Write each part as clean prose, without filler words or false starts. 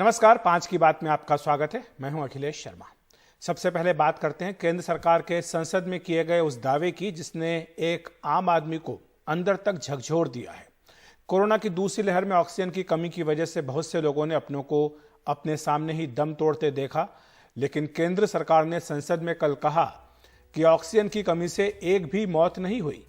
नमस्कार, 5 की बात में आपका स्वागत है। मैं हूं अखिलेश शर्मा। सबसे पहले बात करते हैं केंद्र सरकार के संसद में किए गए उस दावे की जिसने एक आम आदमी को अंदर तक झकझोर दिया है। कोरोना की दूसरी लहर में ऑक्सीजन की कमी की वजह से बहुत से लोगों ने अपनों को अपने सामने ही दम तोड़ते देखा, लेकिन केंद्र सरकार ने संसद में कल कहा कि ऑक्सीजन की कमी से एक भी मौत नहीं हुई।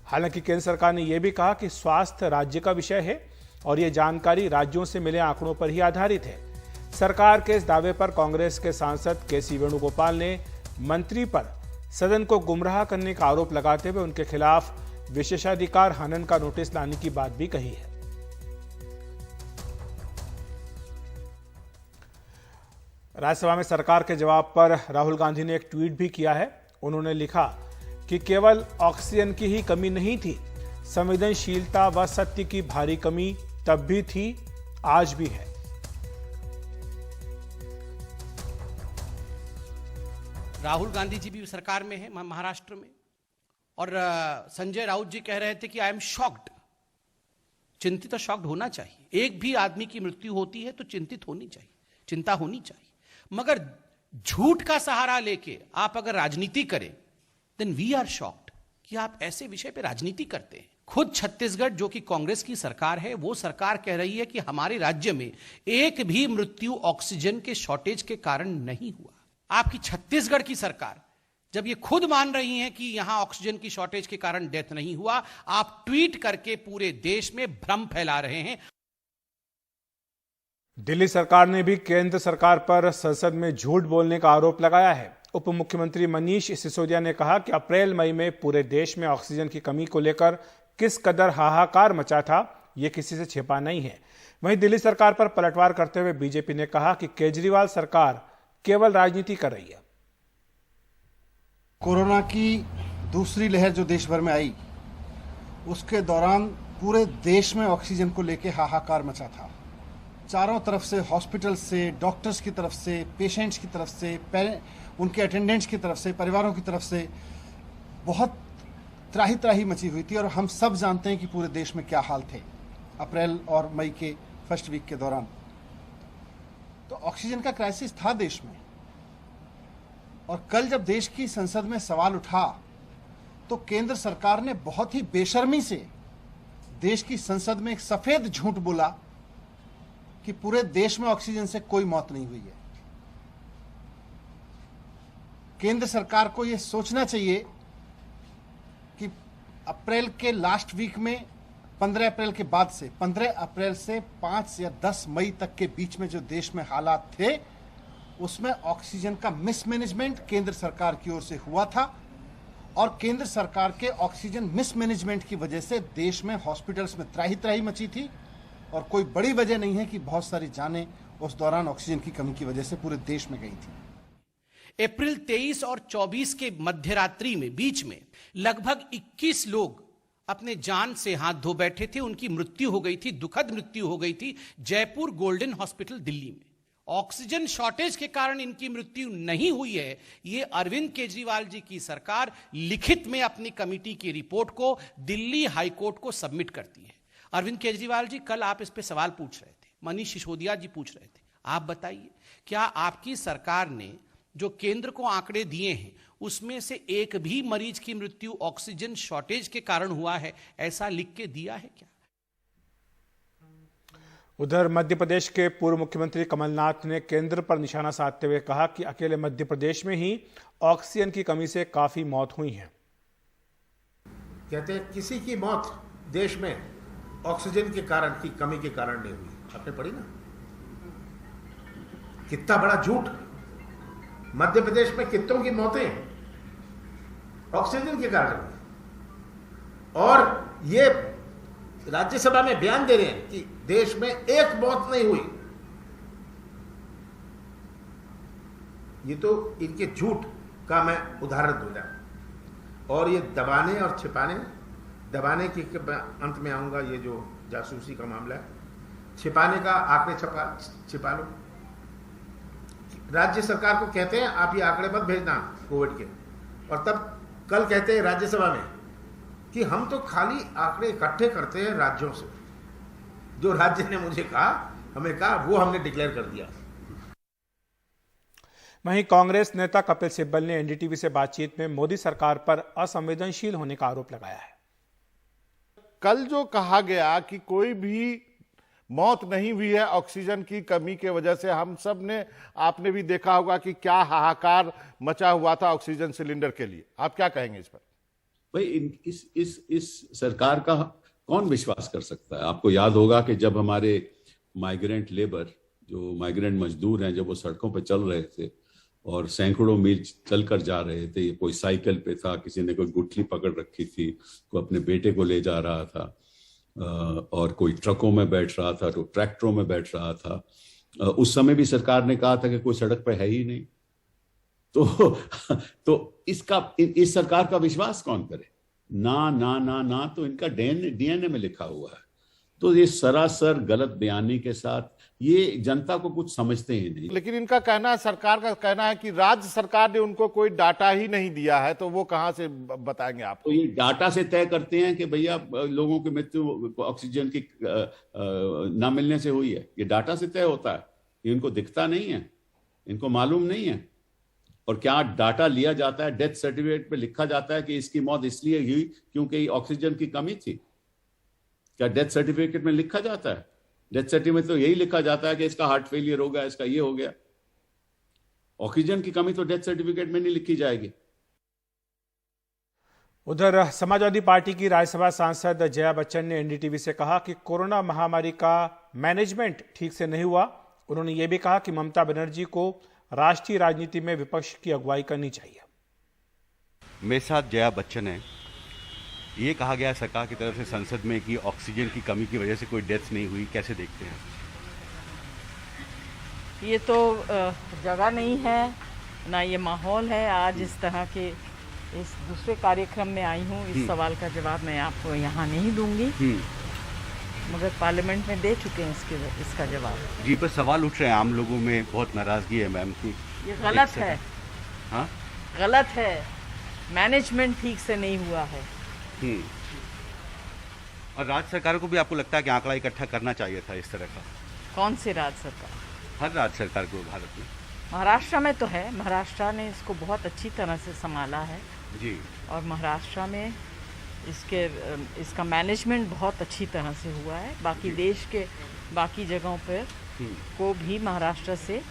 हालांकि केंद्र सरकार ने यह भी कहा कि स्वास्थ्य राज्य का विषय है और यह जानकारी राज्यों से मिले आंकड़ों पर ही आधारित है। सरकार के इस दावे पर कांग्रेस के सांसद के.सी. वेणुगोपाल ने मंत्री पर सदन को गुमराह करने का आरोप लगाते हुए उनके खिलाफ विशेषाधिकार हनन का नोटिस लाने की बात भी कही है। राज्यसभा में सरकार के जवाब पर राहुल गांधी ने एक ट्वीट भी किया है। उन्होंने लिखा कि केवल ऑक्सीजन की ही कमी नहीं थी, संवेदनशीलता व सत्य की भारी कमी तब भी थी, आज भी है। राहुल गांधी जी भी सरकार में है महाराष्ट्र में, और संजय राउत जी कह रहे थे कि आई एम शॉक्ड। चिंतित और शॉक्ड होना चाहिए। एक भी आदमी की मृत्यु होती है तो चिंतित होनी चाहिए, चिंता होनी चाहिए, मगर झूठ का सहारा लेके आप अगर राजनीति करें देन वी आर शॉक्ड कि आप ऐसे विषय पे राजनीति करते हैं। खुद छत्तीसगढ़ जो कि कांग्रेस की सरकार है, वो सरकार कह रही है कि हमारे राज्य में एक भी मृत्यु ऑक्सीजन के शॉर्टेज के कारण नहीं हुआ। आपकी छत्तीसगढ़ की सरकार जब ये खुद मान रही है कि यहां ऑक्सीजन की शॉर्टेज के कारण डेथ नहीं हुआ, आप ट्वीट करके पूरे देश में भ्रम फैला रहे हैं। दिल्ली सरकार ने भी केंद्र सरकार पर संसद में झूठ बोलने का आरोप लगाया है। उप मुख्यमंत्री मनीष सिसोदिया ने कहा कि अप्रैल मई में पूरे देश में ऑक्सीजन की कमी को लेकर किस कदर हाहाकार मचा था, यह किसी से छिपा नहीं है। वहीं दिल्ली सरकार पर पलटवार करते हुए बीजेपी ने कहा कि केजरीवाल सरकार केवल राजनीति कर रही है। कोरोना की दूसरी लहर जो देश भर में आई, उसके दौरान पूरे देश में ऑक्सीजन को लेकर हाहाकार मचा था। चारों तरफ से, हॉस्पिटल से, डॉक्टर्स की तरफ से, पेशेंट्स की तरफ से, उनके अटेंडेंट्स की तरफ से, परिवारों की तरफ से बहुत त्राही त्राही मची हुई थी। और हम सब जानते हैं कि पूरे देश में क्या हाल थे अप्रैल और मई के फर्स्ट वीक के दौरान। तो ऑक्सीजन का क्राइसिस था देश में। और कल जब देश की संसद में सवाल उठा तो केंद्र सरकार ने बहुत ही बेशर्मी से देश की संसद में एक सफेद झूठ बोला कि पूरे देश में ऑक्सीजन से कोई मौत नहीं हुई है। केंद्र सरकार को यह सोचना चाहिए कि अप्रैल के लास्ट वीक में 15 अप्रैल के बाद से 15 अप्रैल से 5 या 10 मई तक के बीच में जो देश में हालात थे, उसमें ऑक्सीजन का मिसमैनेजमेंट केंद्र सरकार की ओर से हुआ था। और केंद्र सरकार के ऑक्सीजन मिसमैनेजमेंट की वजह से देश में हॉस्पिटल्स में त्राही त्राही मची थी। और कोई बड़ी वजह नहीं है कि बहुत सारी जानें उस दौरान ऑक्सीजन की कमी की वजह से पूरे देश में गई थी। अप्रैल 23 और 24 के मध्यरात्रि में बीच में लगभग 21 लोग अपने जान से हाथ धो बैठे थे। उनकी मृत्यु हो गई थी, दुखद मृत्यु हो गई थी जयपुर गोल्डन हॉस्पिटल दिल्ली में। ऑक्सीजन शॉर्टेज के कारण इनकी मृत्यु नहीं हुई है, ये अरविंद केजरीवाल जी की सरकार लिखित में अपनी कमेटी की रिपोर्ट को दिल्ली हाईकोर्ट को सबमिट करती है। अरविंद केजरीवाल जी, कल आप इस पे सवाल पूछ रहे थे, मनीष सिसोदिया जी पूछ रहे थे। आप बताइए, क्या आपकी सरकार ने जो केंद्र को आंकड़े दिए हैं उसमें से एक भी मरीज की मृत्यु ऑक्सीजन शॉर्टेज के कारण हुआ है, ऐसा लिख के दिया है क्या? उधर मध्य प्रदेश के पूर्व मुख्यमंत्री कमलनाथ ने केंद्र पर निशाना साधते हुए कहा कि अकेले मध्य प्रदेश में ही ऑक्सीजन की कमी से काफी मौत हुई है। कहते हैं किसी की मौत देश में ऑक्सीजन के कारण की कमी के कारण नहीं हुई। आपने पढ़ी ना, कितना बड़ा झूठ। मध्य प्रदेश में कितनों की मौतें ऑक्सीजन के कारण हुई, और ये राज्यसभा में बयान दे रहे हैं कि देश में एक मौत नहीं हुई। ये तो इनके झूठ का मैं उदाहरण दूंगा। और ये दबाने और छिपाने, दबाने के अंत में आऊंगा, ये जो जासूसी का मामला है, छिपाने का आंकड़े छिपा लो। राज्य सरकार को कहते हैं आप ये आंकड़े मत भेजना कोविड के, और तब कल कहते हैं राज्यसभा में कि हम तो खाली आंकड़े इकट्ठे करते हैं राज्यों से। जो राज्य ने मुझे कहा हमें कहा, वो हमने डिक्लेयर कर दिया। वहीं कांग्रेस नेता कपिल सिब्बल ने एनडीटीवी से बातचीत में मोदी सरकार पर असंवेदनशील होने का आरोप लगाया है। कल जो कहा गया कि कोई भी मौत नहीं हुई है ऑक्सीजन की कमी के वजह से, हम सब ने, आपने भी देखा होगा कि क्या हाहाकार मचा हुआ था ऑक्सीजन सिलेंडर के लिए। आप क्या कहेंगे इस पर? भाई इस सरकार का कौन विश्वास कर सकता है? आपको याद होगा कि जब हमारे माइग्रेंट लेबर, जो माइग्रेंट मजदूर हैं, जब वो सड़कों पर चल रहे थे और सैकड़ों मील चलकर जा रहे थे, कोई साइकिल पे था, किसी ने कोई गुठली पकड़ रखी थी, कोई अपने बेटे को ले जा रहा था, और कोई ट्रकों में बैठ रहा था, तो ट्रैक्टरों में बैठ रहा था, उस समय भी सरकार ने कहा था कि कोई सड़क पे है ही नहीं। तो इस सरकार का विश्वास कौन करे? ना ना ना ना तो इनका डीएनए में लिखा हुआ है। तो ये सरासर गलत बयानी के साथ ये जनता को कुछ समझते ही नहीं। लेकिन इनका कहना, सरकार का कहना है कि राज्य सरकार ने उनको कोई डाटा ही नहीं दिया है, तो वो कहां से बताएंगे आप? तो ये डाटा से तय करते हैं कि भैया लोगों की मृत्यु ऑक्सीजन की ना मिलने से हुई है। ये डाटा से तय होता है, ये इनको दिखता नहीं है, इनको मालूम नहीं है। और क्या डाटा लिया जाता है, डेथ सर्टिफिकेट पे लिखा जाता है कि इसकी मौत इसलिए हुई क्योंकि ऑक्सीजन की कमी थी? क्या डेथ सर्टिफिकेट में लिखा जाता है? डेथ सर्टिफिकेट में तो यही लिखा जाता है कि इसका हार्ट फेलियर हो गया, इसका ये हो गया। ऑक्सीजन की कमी तो डेथ सर्टिफिकेट में नहीं लिखी जाएगी। उधर समाजवादी पार्टी की राज्यसभा सांसद जया बच्चन ने एनडीटीवी से कहा कि कोरोना महामारी का मैनेजमेंट ठीक से नहीं हुआ। उन्होंने ये भी कहा कि ममता बनर्जी को राष्ट्रीय राजनीति में विपक्ष की अगुवाई करनी चाहिए। मेरे साथ जया बच्चन है। ये कहा गया सरकार की तरफ से संसद में कि ऑक्सीजन की कमी की वजह से कोई डेथ नहीं हुई, कैसे देखते हैं? ये तो जगह नहीं है ना, ये माहौल है। आज इस तरह के इस दूसरे कार्यक्रम में आई हूँ, इस सवाल का जवाब मैं आपको यहाँ नहीं दूंगी, मगर पार्लियामेंट में दे चुके हैं इसका जवाब। जी, पर सवाल उठ रहे हैं आम लोगों में, बहुत नाराजगी है मैम की। ये गलत है। हाँ, गलत है, मैनेजमेंट ठीक से नहीं हुआ है। और राज्य सरकारों को भी आपको लगता है कि आंकड़ा इकट्ठा करना चाहिए था इस तरह का? कौन सी राज्य सरकार? हर राज्य सरकार को भारत में। महाराष्ट्र में तो है, महाराष्ट्र ने इसको बहुत अच्छी तरह से संभाला है जी, और महाराष्ट्र में इसका मैनेजमेंट बहुत अच्छी तरह से हुआ है। बाकी देश के बाकी जगहों पर को भी महाराष्ट्र से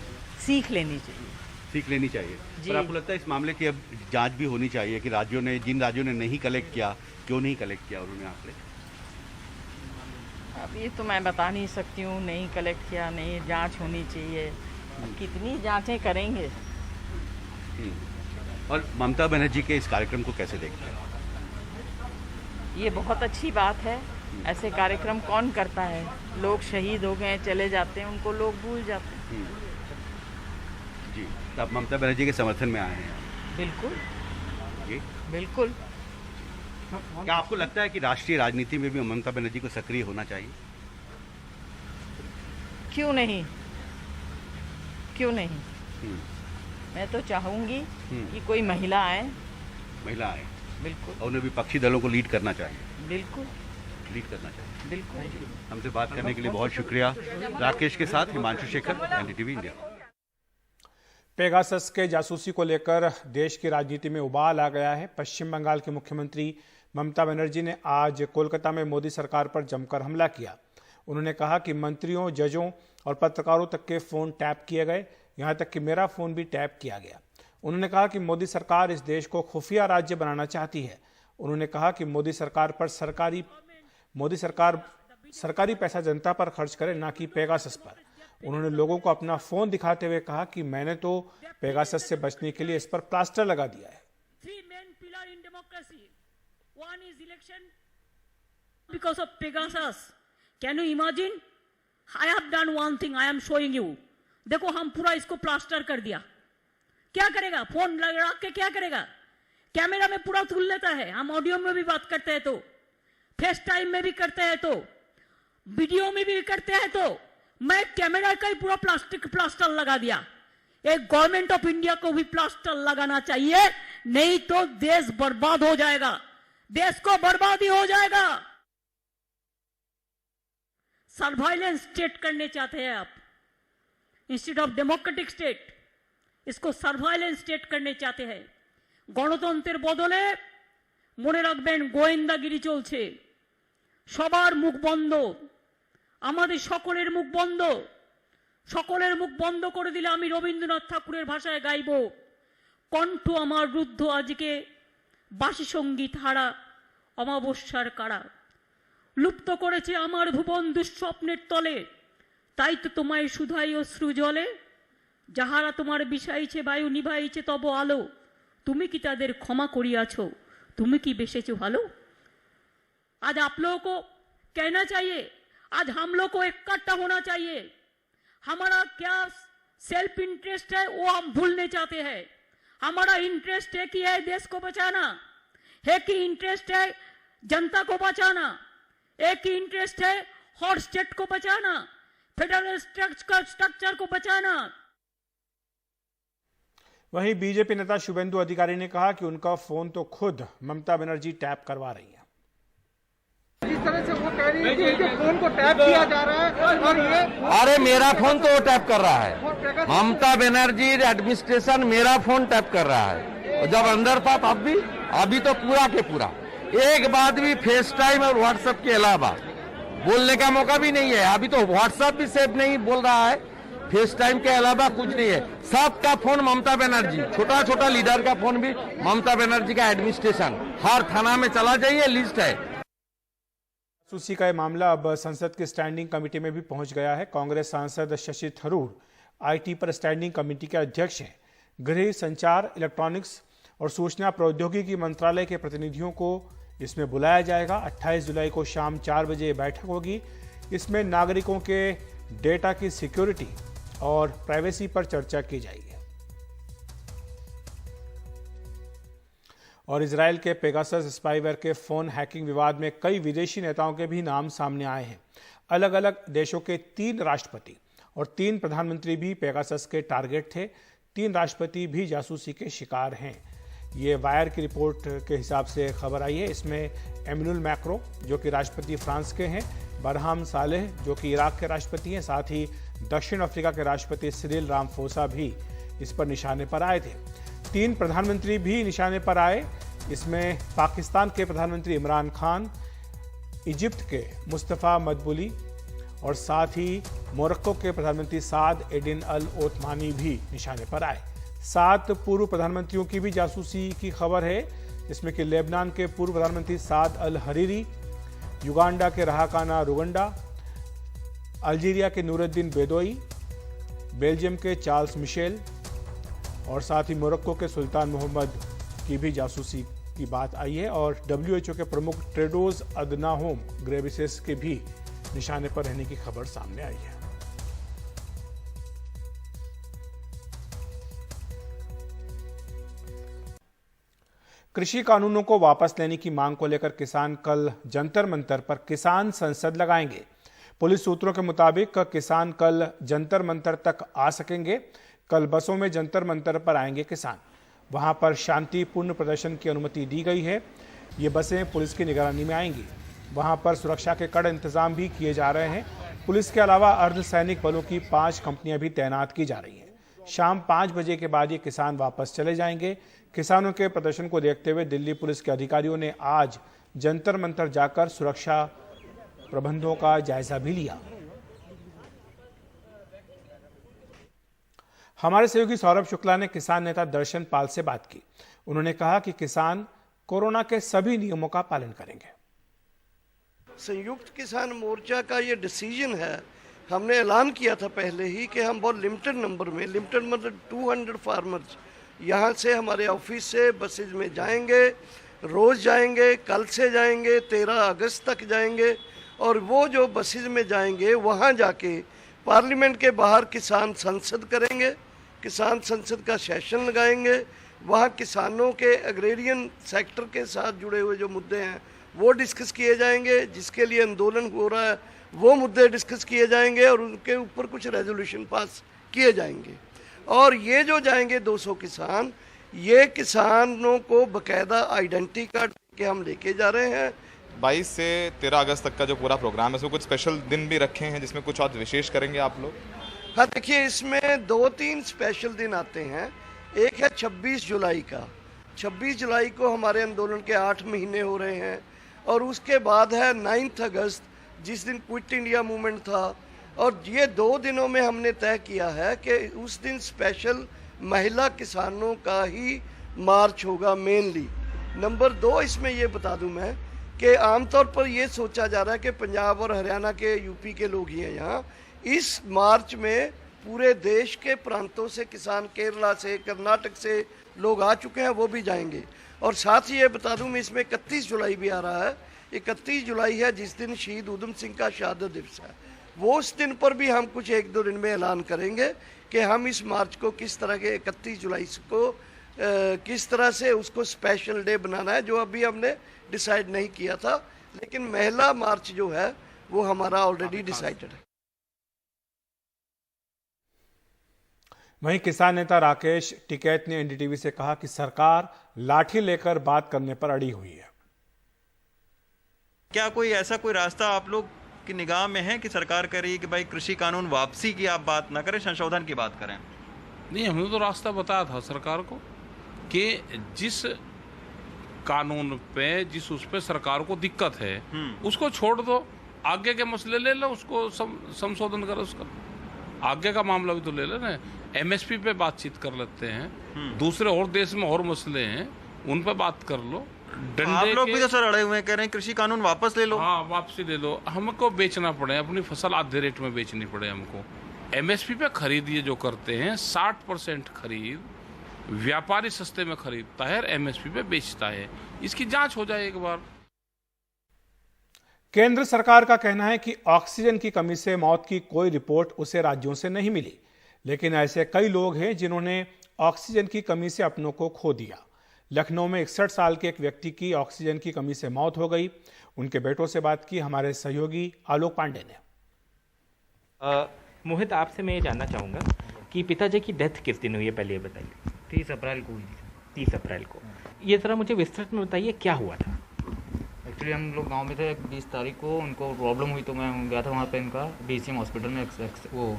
सीख लेनी चाहिए। पर आपको लगता है इस मामले की अब जांच भी होनी चाहिए कि जिन राज्यों ने नहीं कलेक्ट किया, क्यों नहीं कलेक्ट किया उन्होंने आंकड़े? अब ये तो मैं बता नहीं सकती हूँ, नहीं कलेक्ट किया, नहीं, जांच होनी चाहिए। कितनी जांचें करेंगे? और ममता बनर्जी के इस कार्यक्रम को कैसे देखते हैं? ये बहुत अच्छी बात है। ऐसे कार्यक्रम कौन करता है? लोग शहीद हो गए, चले जाते हैं, उनको लोग भूल जाते हैं। जी, तो आप ममता बनर्जी के समर्थन में आए हैं? बिल्कुल जी, बिल्कुल। क्या आपको लगता है कि राष्ट्रीय राजनीति में भी ममता बनर्जी को सक्रिय होना चाहिए? क्यों नहीं, क्यों नहीं? मैं तो चाहूंगी कि कोई महिला आए। बिल्कुल। और उन्हें विपक्षी दलों को लीड करना चाहिए। बिल्कुल लीड करना चाहिए। बिल्कुल। हमसे बात करने के लिए बहुत शुक्रिया। राकेश के साथ Himanshu Shekhar, NDTV India. Pegasus के जासूसी को लेकर देश की राजनीति में उबाल आ गया है। पश्चिम बंगाल की मुख्यमंत्री ममता बनर्जी ने आज कोलकाता में मोदी सरकार पर जमकर हमला किया। उन्होंने कहा कि मंत्रियों, जजों और पत्रकारों तक के फोन टैप किए गए, यहां तक कि मेरा फोन भी टैप किया गया। उन्होंने कहा कि मोदी सरकार इस देश को खुफिया राज्य बनाना चाहती है। उन्होंने कहा कि मोदी सरकार सरकारी पैसा जनता पर खर्च करे, ना कि पेगासस पर। उन्होंने लोगों को अपना फोन दिखाते हुए कहा कि मैंने तो पेगासस से बचने के लिए इस पर प्लास्टर लगा दिया है। One is election because of Pegasus. Can you imagine? I have done one thing. I am showing you. देखो, हम पूरा इसको प्लास्टर कर दिया। क्या करेगा? फोन लगा के क्या करेगा? कैमरा में पूरा तुल लेता है। हम ऑडियो में भी बात करते हैं तो, फेस टाइम में भी करते हैं तो, वीडियो में भी करते हैं तो, मैं कैमरा का ही पूरा प्लास्टर लगा दिया। एक गवर्नमेंट ऑफ इंडिया को भी प्लास्टर लगाना चाहिए, नहीं तो देश बर्बाद हो जाएगा, देश को बर्बादी हो जाएगा। सर्वाइलेंस स्टेट करने चाहते हैं आप। इंस्टीट्यूट ऑफ डेमोक्रेटिक स्टेट, इसको सर्वाइलेंस स्टेट करने चाहते हैं। গণতন্ত্রের বদলে মনে রাখবেন গোয়েন্দাগিরি চলছে। সবার মুখ বন্ধ, আমাদের সকলের মুখ বন্ধ। সকলের মুখ বন্ধ করে দিলে আমি রবীন্দ্রনাথ ঠাকুরের ভাষায় গাইব, কণ্ঠ আমার রুদ্ধ আজকে বাসি সঙ্গীত হারা অমাবস্যার কারা। লুপ্ত করেছে আমার ভুবন দুঃস্বপ্নের তলে, তাই তো তোমায় শুধাই অশ্রু জলে। যাহারা তোমার বিষাইছে বায়ু নিভাইছে তব আলো, তুমি কি তাদের ক্ষমা করিয়াছো, তুমি কি বেসেছো ভালো। आज आप लोगों को कहना चाहिए, आज हम लोग को इकट्ठा होना चाहिए। हमारा क्या सेल्फ इंटरेस्ट है वो हम भूलने चाहते हैं। हमारा इंटरेस्ट है कि है देश को बचाना, है कि इंटरेस्ट है जनता को बचाना, एक ही इंटरेस्ट है हॉट स्टेट को बचाना, फेडरल स्ट्रक्चर को बचाना। वहीं बीजेपी नेता शुभेंदु अधिकारी ने कहा कि उनका फोन तो खुद ममता बनर्जी टैप करवा रही है। जिस तरह से वो कह रही है कि उनके फोन को टैप किया जा रहा है और ये अरे मेरा फोन तो वो टैप कर रहा है, ममता बनर्जी एडमिनिस्ट्रेशन मेरा फोन टैप कर रहा है। और जब अंदर था तब भी, अभी तो पूरा के पूरा एक बात भी फेस टाइम और व्हाट्सएप के अलावा बोलने का मौका भी नहीं है। अभी तो व्हाट्सएप भी सेफ नहीं बोल रहा है, फेस टाइम के अलावा कुछ नहीं है। सबका फोन ममता बनर्जी, छोटा छोटा लीडर का फोन भी ममता बनर्जी का एडमिनिस्ट्रेशन। हर थाना में चला जाइए, लिस्ट है। जासूसी का यह मामला अब संसद की स्टैंडिंग कमेटी में भी पहुंच गया है। कांग्रेस सांसद शशि थरूर आईटी पर स्टैंडिंग कमेटी के अध्यक्ष हैं। गृह, संचार, इलेक्ट्रॉनिक्स और सूचना प्रौद्योगिकी मंत्रालय के प्रतिनिधियों को इसमें बुलाया जाएगा। 28 जुलाई को शाम 4 बजे बैठक होगी। इसमें नागरिकों के डेटा की सिक्योरिटी और प्राइवेसी पर चर्चा की जाएगी। और इजराइल के पेगासस स्पाईवेयर के फोन हैकिंग विवाद में कई विदेशी नेताओं के भी नाम सामने आए हैं। अलग अलग देशों के 3 राष्ट्रपति और 3 प्रधानमंत्री भी पेगासस के टारगेट थे। 3 राष्ट्रपति भी जासूसी के शिकार हैं। ये वायर की रिपोर्ट के हिसाब से खबर आई है। इसमें एमैनुअल मैक्रो जो कि राष्ट्रपति फ्रांस के हैं, बरहाम सालेह जो कि इराक के राष्ट्रपति हैं, साथ ही दक्षिण अफ्रीका के राष्ट्रपति सिरिल रामाफोसा भी इस पर निशाने पर आए थे। 3 प्रधानमंत्री भी निशाने पर आए। इसमें पाकिस्तान के प्रधानमंत्री इमरान खान, इजिप्ट के मुस्तफ़ा मदबुली और साथ ही मोरक्को के प्रधानमंत्री साद एडिन अल ओथमानी भी निशाने पर आए। 7 पूर्व प्रधानमंत्रियों की भी जासूसी की खबर है, जिसमें कि लेबनान के पूर्व प्रधानमंत्री साद अल हरीरी, युगांडा के रहाकाना रुगंडा, अल्जीरिया के नूरुद्दीन बेदोई, बेल्जियम के चार्ल्स मिशेल और साथ ही मोरक्को के सुल्तान मोहम्मद की भी जासूसी की बात आई है। और WHO के प्रमुख टेड्रोस अदनाहोम घेब्रेयेसस के भी निशाने पर रहने की खबर सामने आई है। कृषि कानूनों को वापस लेने की मांग को लेकर किसान कल जंतर मंतर पर किसान संसद लगाएंगे। पुलिस सूत्रों के मुताबिक किसान कल जंतर मंतर तक आ सकेंगे। कल बसों में जंतर मंतर पर आएंगे किसान। वहां पर शांतिपूर्ण प्रदर्शन की अनुमति दी गई है। ये बसें पुलिस की निगरानी में आएंगी। वहां पर सुरक्षा के कड़े इंतजाम भी किए जा रहे हैं। पुलिस के अलावा अर्धसैनिक बलों की 5 कंपनियां भी तैनात की जा रही हैं। शाम 5 बजे के बाद ये किसान वापस चले जाएंगे। किसानों के प्रदर्शन को देखते हुए दिल्ली पुलिस के अधिकारियों ने आज जंतर मंतर जाकर सुरक्षा प्रबंधों का जायजा भी लिया। हमारे सहयोगी सौरभ शुक्ला ने किसान नेता दर्शन पाल से बात की। उन्होंने कहा कि किसान कोरोना के सभी नियमों का पालन करेंगे। संयुक्त किसान मोर्चा का ये डिसीजन है, हमने ऐलान किया था पहले ही कि हम बहुत लिमिटेड नंबर में, लिमिटेड मतलब 200 फार्मर्स यहाँ से हमारे ऑफिस से बसेज में जाएंगे, रोज जाएंगे, कल से जाएंगे, 13 अगस्त तक जाएंगे। और वो जो बसेज में जाएंगे वहाँ जाके पार्लियामेंट के बाहर किसान संसद करेंगे, किसान संसद का सेशन लगाएंगे। वहाँ किसानों के एग्रेरियन सेक्टर के साथ जुड़े हुए जो मुद्दे हैं वो डिस्कस किए जाएंगे, जिसके लिए आंदोलन हो रहा है वो मुद्दे डिस्कस किए जाएंगे और उनके ऊपर कुछ रेजोल्यूशन पास किए जाएंगे। और ये जो जाएंगे 200 किसान, ये किसानों को बाकायदा आइडेंटिटी कार्ड के हम लेके जा रहे हैं। 22 से 13 अगस्त तक का जो पूरा प्रोग्राम है उसमें कुछ स्पेशल दिन भी रखे हैं जिसमें कुछ और विशेष करेंगे आप लोग? हाँ, देखिए इसमें 2-3 स्पेशल दिन आते हैं। एक है 26 जुलाई का। 26 जुलाई को हमारे आंदोलन के 8 महीने हो रहे हैं, और उसके बाद है 9 अगस्त जिस दिन क्विट इंडिया मूवमेंट था। और ये 2 दिनों में हमने तय किया है कि उस दिन स्पेशल महिला किसानों का ही मार्च होगा मेनली। नंबर 2 इसमें ये बता दूं मैं कि आमतौर पर ये सोचा जा रहा है कि पंजाब और हरियाणा के, यूपी के लोग ही हैं यहाँ। इस मार्च में पूरे देश के प्रांतों से किसान, केरला से, कर्नाटक से लोग आ चुके हैं, वो भी जाएंगे। और साथ ही ये बता दूं मैं, इसमें 31 जुलाई भी आ रहा है। 31 जुलाई है जिस दिन शहीद उधम सिंह का शहादत दिवस है। वो उस दिन पर भी हम कुछ 1-2 दिन में ऐलान करेंगे कि हम इस मार्च को किस तरह के 31 जुलाई को किस तरह से उसको स्पेशल डे बनाना है, जो अभी हमने डिसाइड नहीं किया था। लेकिन महिला मार्च जो है वो हमारा ऑलरेडी डिसाइडेड है। वहीं किसान नेता राकेश टिकैत ने एनडीटीवी से कहा कि सरकार लाठी लेकर बात करने पर अड़ी हुई है। क्या कोई ऐसा कोई रास्ता आप लोग की निगाह में है कि सरकार कह रही है कि भाई कृषि कानून वापसी की आप बात ना करें, संशोधन की बात करें? नहीं, हमने तो रास्ता बताया था सरकार को कि जिस कानून पे, जिस उस पे सरकार को दिक्कत है उसको छोड़ दो, आगे के मसले ले लो, उसको संशोधन करो। उसका आगे का मामला भी तो ले लो ना। एमएसपी पे बातचीत कर लेते हैं, दूसरे और देश में और मसले हैं उन पे बात कर लो। आप लोग भी तो सर अड़े हुए हैं, कह रहे हैं कृषि कानून वापस ले लो। हाँ, वापसी ले लो। हमको बेचना पड़े, अपनी फसल आधे रेट में बेचनी पड़े हमको। एमएसपी पे खरीद ये जो करते हैं 60% खरीद व्यापारी सस्ते में खरीदता है और एमएसपी पे बेचता है। इसकी जांच हो जाए एक बार। केंद्र सरकार का कहना है कि ऑक्सीजन की कमी से मौत की कोई रिपोर्ट उसे राज्यों से नहीं मिली, लेकिन ऐसे कई लोग हैं जिन्होंने ऑक्सीजन की कमी से अपनों को खो दिया। लखनऊ में 61 साल के एक व्यक्ति की ऑक्सीजन की कमी से मौत हो गई। उनके बेटों से बात की हमारे सहयोगी आलोक पांडे ने। मोहित, आपसे मैं ये जानना चाहूँगा कि पिताजी की डेथ किस दिन हुई है, पहले ये बताइए। 30 अप्रैल को हुई थी। 30 अप्रैल को। ये ज़रा मुझे विस्तृत में बताइए क्या हुआ था। एक्चुअली हम लोग गांव में थे, 20 तारीख को उनको प्रॉब्लम हुई तो मैं गया था वहाँ पे इनका बीसीएम हॉस्पिटल में वो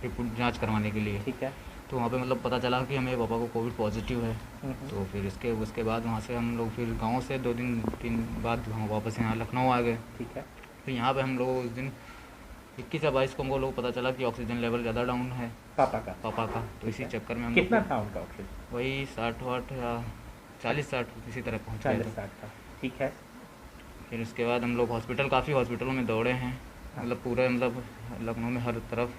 रिपोर्ट जांच करवाने के लिए। ठीक है। तो वहाँ पे मतलब पता चला कि हमें पापा को कोविड पॉजिटिव है। तो फिर उसके बाद वहाँ से हम लोग फिर गांव से 2-3 बाद हम वापस यहाँ लखनऊ आ गए। ठीक है। फिर यहाँ पे हम लोग उस दिन 21 या 22 को हमको लोग पता चला कि ऑक्सीजन लेवल ज़्यादा डाउन है पापा का। तो इसी चक्कर में हम कितना था उनका ऑक्सीजन? वही 60-60 या 40-60 इसी तरह पहुँच गए। 40-60 था। ठीक है। फिर उसके बाद हम लोग काफ़ी हॉस्पिटलों में दौड़े हैं, मतलब पूरे मतलब लखनऊ में हर तरफ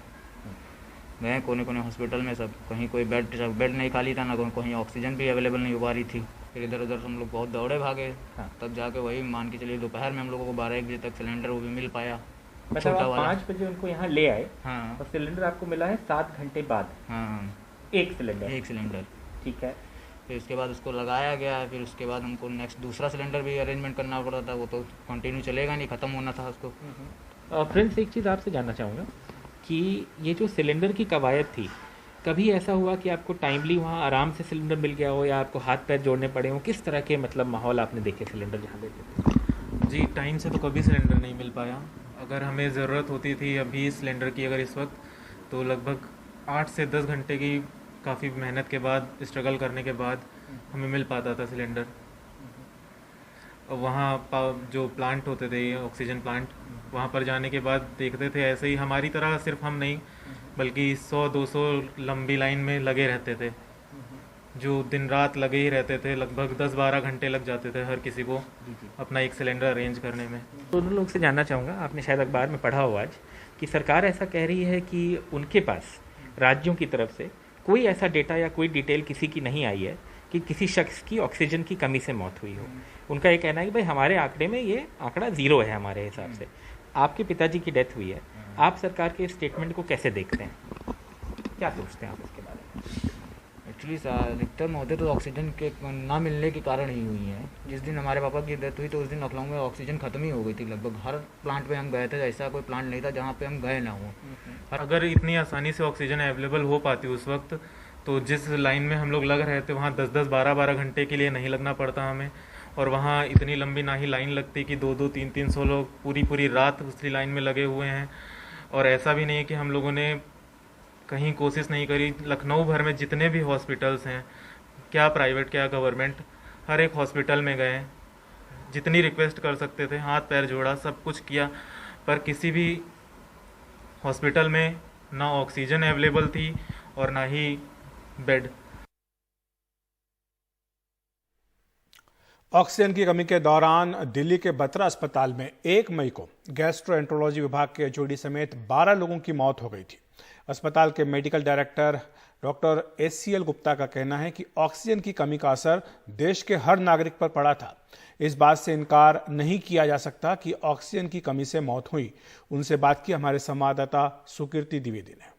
गए, कोने हॉस्पिटल में सब। कहीं कोई बेड नहीं खाली था, ना कहीं ऑक्सीजन भी अवेलेबल नहीं हो पा रही थी। फिर इधर उधर हम लोग बहुत दौड़े भागे। तब जाके वही मान के चलिए दोपहर में हम लोगों को 12-1 बजे तक सिलेंडर वो भी मिल पाया। मतलब आप 5 बजे उनको यहाँ ले आए। हाँ। और सिलेंडर आपको मिला है 7 घंटे बाद। हाँ। एक सिलेंडर। ठीक है। फिर उसके बाद उसको लगाया गया। फिर उसके बाद हमको नेक्स्ट दूसरा सिलेंडर भी अरेंजमेंट करना पड़ा था। वो तो कंटिन्यू चलेगा नहीं, ख़त्म होना था उसको। फ्रेंड्स, एक चीज़ आपसे जानना चाहूँगा कि ये जो सिलेंडर की कवायद थी, कभी ऐसा हुआ कि आपको टाइमली वहाँ आराम से सिलेंडर मिल गया हो या आपको हाथ पैर जोड़ने पड़े हो? किस तरह के मतलब माहौल आपने देखे सिलेंडर जहाँ लेते थे? जी, टाइम से तो कभी सिलेंडर नहीं मिल पाया। अगर हमें ज़रूरत होती थी अभी सिलेंडर की अगर इस वक्त, तो लगभग 8 से 10 घंटे की काफ़ी मेहनत के बाद, स्ट्रगल करने के बाद हमें मिल पाता था सिलेंडर। वहाँ जो प्लांट होते थे, ऑक्सीजन प्लांट, वहाँ पर जाने के बाद देखते थे ऐसे ही हमारी तरह सिर्फ हम नहीं बल्कि 100-200 लंबी लाइन में लगे रहते थे, जो दिन रात लगे ही रहते थे। लगभग 10-12 घंटे लग जाते थे हर किसी को अपना एक सिलेंडर अरेंज करने में। दोनों लोग से जानना चाहूँगा, आपने शायद अखबार में पढ़ा हो आज कि सरकार ऐसा कह रही है कि उनके पास राज्यों की तरफ से कोई ऐसा डेटा या कोई डिटेल किसी की नहीं आई है कि किसी शख्स की ऑक्सीजन की कमी से मौत हुई हो। उनका ये कहना है कि भाई हमारे आंकड़े में ये आंकड़ा 0 है हमारे हिसाब से। आपके पिताजी की डेथ हुई है, आप सरकार के स्टेटमेंट को कैसे देखते हैं, क्या सोचते हैं आप इसके बारे में? एक्चुअली अधिकतर मौतें तो ऑक्सीजन के ना मिलने के कारण ही हुई हैं। जिस दिन हमारे पापा की डेथ हुई तो उस दिन लखनऊ में ऑक्सीजन खत्म ही हो गई थी। लगभग हर प्लांट पे हम गए थे, ऐसा कोई प्लांट नहीं था जहाँ पे हम गए ना हो। अगर इतनी आसानी से ऑक्सीजन अवेलेबल हो पाती उस वक्त, तो जिस लाइन में हम लोग लग रहे थे वहाँ 10-10, 12-12 घंटे के लिए नहीं लगना पड़ता हमें। और वहाँ इतनी लंबी ना ही लाइन लगती कि 2-2, 300 लोग पूरी रात उसी लाइन में लगे हुए हैं। और ऐसा भी नहीं है कि हम लोगों ने कहीं कोशिश नहीं करी। लखनऊ भर में जितने भी हॉस्पिटल्स हैं, क्या प्राइवेट क्या गवर्नमेंट, हर एक हॉस्पिटल में गए, जितनी रिक्वेस्ट कर सकते थे हाथ पैर जोड़ा, सब कुछ किया, पर किसी भी हॉस्पिटल में ना ऑक्सीजन अवेलेबल थी और ना ही बेड। ऑक्सीजन की कमी के दौरान दिल्ली के बत्रा अस्पताल में 1 मई को गैस्ट्रोएंटरोलॉजी विभाग के एचओडी समेत 12 लोगों की मौत हो गई थी। अस्पताल के medical director doctor SCL Gupta का कहना है कि ऑक्सीजन की कमी का असर देश के हर नागरिक पर पड़ा था। इस बात से इनकार नहीं किया जा सकता कि ऑक्सीजन की कमी से मौत हुई। उनसे बात की हमारे संवाददाता सुकीर्ति द्विवेदी ने।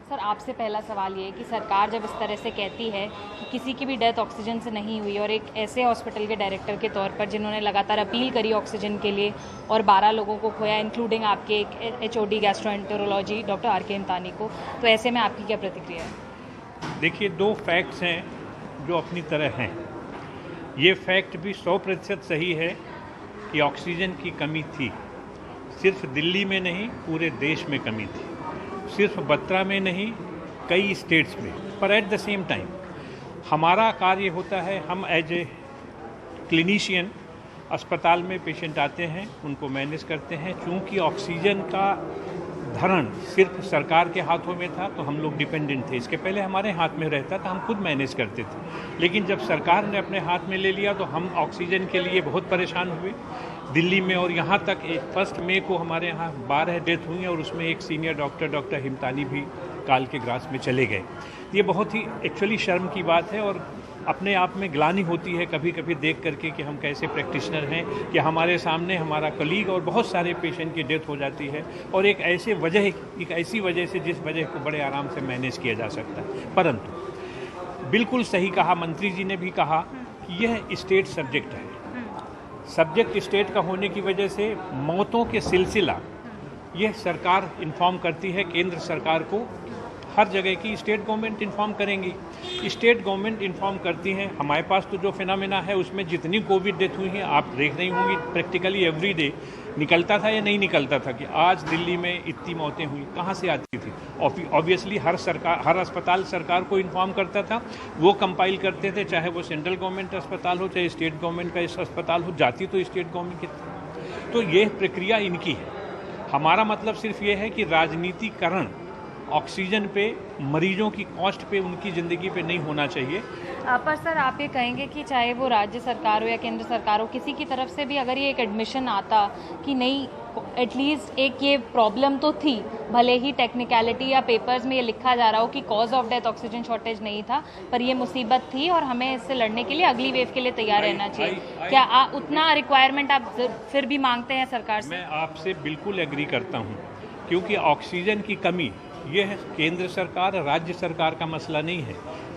सर, आपसे पहला सवाल ये है कि सरकार जब इस तरह से कहती है कि किसी की भी डेथ ऑक्सीजन से नहीं हुई, और एक ऐसे हॉस्पिटल के डायरेक्टर के तौर पर जिन्होंने लगातार अपील करी ऑक्सीजन के लिए और 12 लोगों को खोया, इंक्लूडिंग आपके एक HOD गैस्ट्रोएंटरोलॉजी डॉक्टर RK हिमतानी को, तो ऐसे में आपकी क्या प्रतिक्रिया है? देखिए, 2 फैक्ट्स हैं जो अपनी तरह हैं। ये फैक्ट भी 100% सही है कि ऑक्सीजन की कमी थी। सिर्फ दिल्ली में नहीं, पूरे देश में कमी थी। सिर्फ बत्रा में नहीं, कई स्टेट्स में। पर एट द सेम टाइम हमारा कार्य होता है, हम एज ए क्लिनिशियन अस्पताल में पेशेंट आते हैं, उनको मैनेज करते हैं। चूँकि ऑक्सीजन का धरण सिर्फ सरकार के हाथों में था तो हम लोग डिपेंडेंट थे। इसके पहले हमारे हाथ में रहता था, हम खुद मैनेज करते थे। लेकिन जब सरकार ने अपने हाथ में ले लिया तो हम ऑक्सीजन के लिए बहुत परेशान हुए दिल्ली में। और यहाँ तक 1 मई को हमारे यहाँ 12 डेथ हुई और उसमें एक सीनियर डॉक्टर हिमतानी भी काल के ग्रास में चले गए। ये बहुत ही एक्चुअली शर्म की बात है और अपने आप में ग्लानि होती है कभी कभी देख करके कि हम कैसे प्रैक्टिशनर हैं कि हमारे सामने हमारा कलीग और बहुत सारे पेशेंट की डेथ हो जाती है, और एक ऐसी वजह से जिस वजह को बड़े आराम से मैनेज किया जा सकता है। परंतु बिल्कुल सही कहा, मंत्री जी ने भी कहा कि यह स्टेट सब्जेक्ट है। सब्जेक्ट स्टेट का होने की वजह से मौतों के सिलसिला यह सरकार इन्फॉर्म करती है केंद्र सरकार को। हर जगह की स्टेट गवर्नमेंट इन्फॉर्म करेंगी, स्टेट गवर्नमेंट इन्फॉर्म करती हैं। हमारे पास तो जो फिनोमेना है उसमें जितनी कोविड डेथ हुई हैं आप देख रही होंगी, प्रैक्टिकली एवरी डे निकलता था या नहीं निकलता था कि आज दिल्ली में इतनी मौतें हुई, कहाँ से आती थी? ऑब्वियसली हर अस्पताल सरकार को इन्फॉर्म करता था, वो कंपाइल करते थे, चाहे वो सेंट्रल गवर्नमेंट अस्पताल हो चाहे स्टेट गवर्नमेंट का अस्पताल हो, जाती तो स्टेट गवर्नमेंट की। तो ये प्रक्रिया इनकी है। हमारा मतलब सिर्फ ये है कि राजनीतिकरण ऑक्सीजन पे, मरीजों की कॉस्ट पे, उनकी ज़िंदगी पे नहीं होना चाहिए। पर सर, आप ये कहेंगे कि चाहे वो राज्य सरकार हो या केंद्र सरकार हो, किसी की तरफ से भी अगर ये एक एडमिशन आता कि नहीं, एटलीस्ट एक ये प्रॉब्लम तो थी, भले ही टेक्निकलिटी या पेपर्स में ये लिखा जा रहा हो कि cause of death oxygen shortage नहीं था, पर ये मुसीबत थी और हमें इससे लड़ने के लिए अगली वेव के लिए तैयार रहना चाहिए। क्या उतना रिक्वायरमेंट आप फिर भी मांगते हैं सरकार से? मैं आपसे बिल्कुल एग्री करता हूँ, क्योंकि ऑक्सीजन की कमी यह केंद्र सरकार, राज्य सरकार का मसला नहीं है।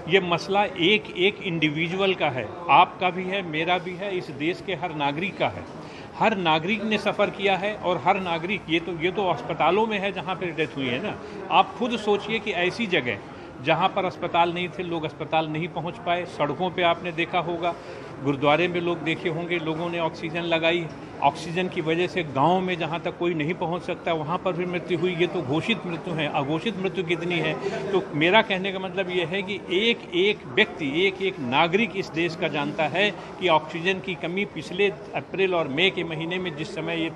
ये मसला एक इंडिविजुअल का है, आपका भी है, मेरा भी है, इस देश के हर नागरिक का है। हर नागरिक ने सफ़र किया है और हर नागरिक, ये तो अस्पतालों में है जहाँ पर डेथ हुई है ना। आप खुद सोचिए कि ऐसी जगह जहाँ पर अस्पताल नहीं थे, लोग अस्पताल नहीं पहुँच पाए, सड़कों पे आपने देखा होगा, गुरुद्वारे में लोग देखे होंगे, लोगों ने ऑक्सीजन लगाई। ऑक्सीजन की वजह से गांव में जहां तक कोई नहीं पहुंच सकता वहां पर भी मृत्यु हुई। ये तो घोषित मृत्यु है, अघोषित मृत्यु कितनी है? तो मेरा कहने का मतलब ये है कि एक व्यक्ति, एक नागरिक इस देश का जानता है कि ऑक्सीजन की कमी पिछले अप्रैल और मई के महीने में, जिस समय ये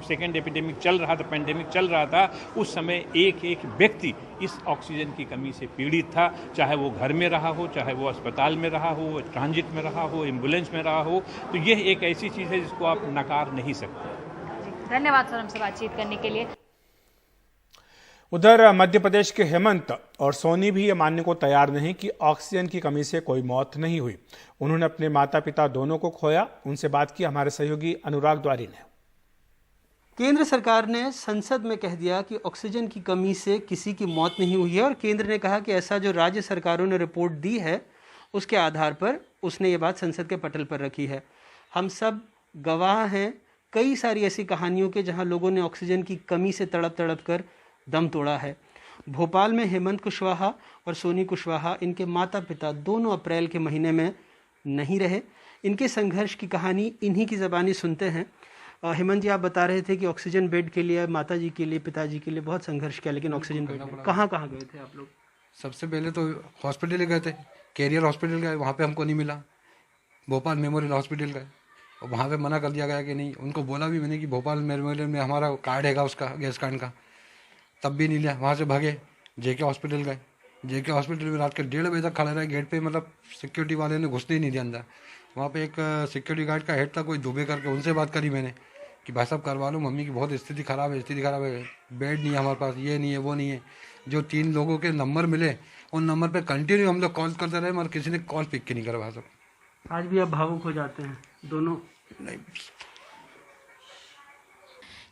सेकेंड एपिडेमिक चल रहा था, पेंडेमिक चल रहा था, उस समय एक व्यक्ति इस ऑक्सीजन की कमी से पीड़ित था। चाहे वो घर में रहा हो, चाहे वो अस्पताल में रहा हो, ट्रांजिट में रहा हो, एम्बुलेंस में रहा हो। तो यह एक ऐसी चीज़ है जिसको आप नकार नहीं सकते। धन्यवाद सर हमसे बातचीत करने के लिए। उधर मध्य प्रदेश के हेमंत और सोनी भी ये मानने को तैयार नहीं कि ऑक्सीजन की कमी से कोई मौत नहीं हुई। उन्होंने अपने माता पिता दोनों को खोया। उनसे बात की हमारे सहयोगी अनुराग द्वारी ने। केंद्र सरकार ने संसद में कह दिया कि ऑक्सीजन की कमी से किसी की मौत नहीं हुई है, और केंद्र ने कहा कि ऐसा जो राज्य सरकारों ने रिपोर्ट दी है उसके आधार पर उसने ये बात संसद के पटल पर रखी है। हम सब गवाह हैं कई सारी ऐसी कहानियों के जहां लोगों ने ऑक्सीजन की कमी से तड़प कर दम तोड़ा है। भोपाल में हेमंत कुशवाहा और सोनी कुशवाहा, इनके माता पिता दोनों अप्रैल के महीने में नहीं रहे। इनके संघर्ष की कहानी इन्हीं की ज़बानी सुनते हैं। हेमंत जी, आप बता रहे थे कि ऑक्सीजन बेड के लिए माता जी के लिए, पिताजी के लिए बहुत संघर्ष किया, लेकिन ऑक्सीजन बेड कहाँ गए थे आप लोग? सबसे पहले तो हॉस्पिटल गए थे, कैरियर हॉस्पिटल गए, वहाँ पे हमको नहीं मिला। भोपाल मेमोरियल हॉस्पिटल गए और वहाँ पे मना कर दिया गया कि नहीं। उनको बोला भी मैंने कि भोपाल मेमोरियल में हमारा कार्ड हैगा उसका, गैस कार्ड का, तब भी नहीं लिया। वहाँ से भागे, जेके हॉस्पिटल गए। जेके हॉस्पिटल में रात के 1:30 बजे तक खड़े रहे गेट पे, मतलब सिक्योरिटी वाले ने घुसने ही नहीं दिया अंदर। वहाँ पे एक सिक्योरिटी गार्ड का हेड था, कोई दुबे करके, उनसे बात करी मैंने कि भाई साहब करवा लो, मम्मी की बहुत स्थिति ख़राब है, बेड नहीं है हमारे पास, ये नहीं है, वो नहीं है। जो 3 लोगों के नंबर मिले, उन नंबर पे कंटिन्यू हम लोग कॉल करते रहे, मगर किसी ने कॉल पिक नहीं करा। भाई साहब आज भी आप भावुक हो जाते हैं दोनों? नहीं,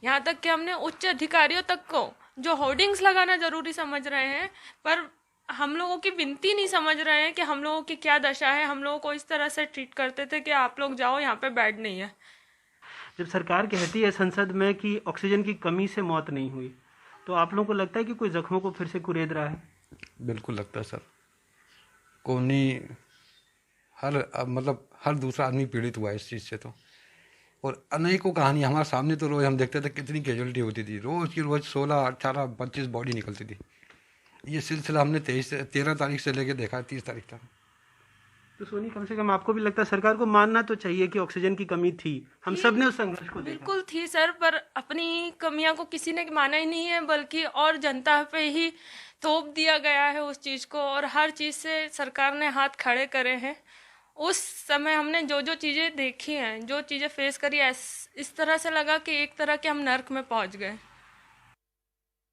यहाँ तक कि हमने उच्च अधिकारियों तक को जो होर्डिंग्स लगाना जरूरी समझ रहे हैं, पर हम लोगों की विनती नहीं समझ रहे हैं कि हम लोगों की क्या दशा है। हम लोगों को इस तरह से ट्रीट करते थे कि आप लोग जाओ, यहाँ पे बेड नहीं है। जब सरकार कहती है संसद में कि ऑक्सीजन की कमी से मौत नहीं हुई, तो आप लोगों को लगता है कि कोई जख्मों को फिर से कुरेद रहा है? बिल्कुल लगता है सर। कोई हर दूसरा आदमी पीड़ित हुआ है इस चीज़ से तो। और अनेकों कहानी हमारे सामने तो रोज़ हम देखते थे कितनी कैजुअलिटी होती थी। रोज़ की रोज़ 16, 18, 25 बॉडी निकलती थी। ये सिलसिला हमने 13 तारीख से लेके देखा है 30 तारीख तक। तो सोनी, कम से कम आपको भी लगता है सरकार को मानना तो चाहिए कि ऑक्सीजन की कमी थी, हम सब ने उस संघर्ष को देखा। बिल्कुल थी सर, पर अपनी कमियां को किसी ने माना ही नहीं है, बल्कि और जनता पे ही थोप दिया गया है उस चीज़ को। और हर चीज़ से सरकार ने हाथ खड़े करे हैं। उस समय हमने जो चीज़ें देखी हैं, जो चीज़ें फेस करी, इस तरह से लगा कि एक तरह के हम नर्क में पहुंच गए।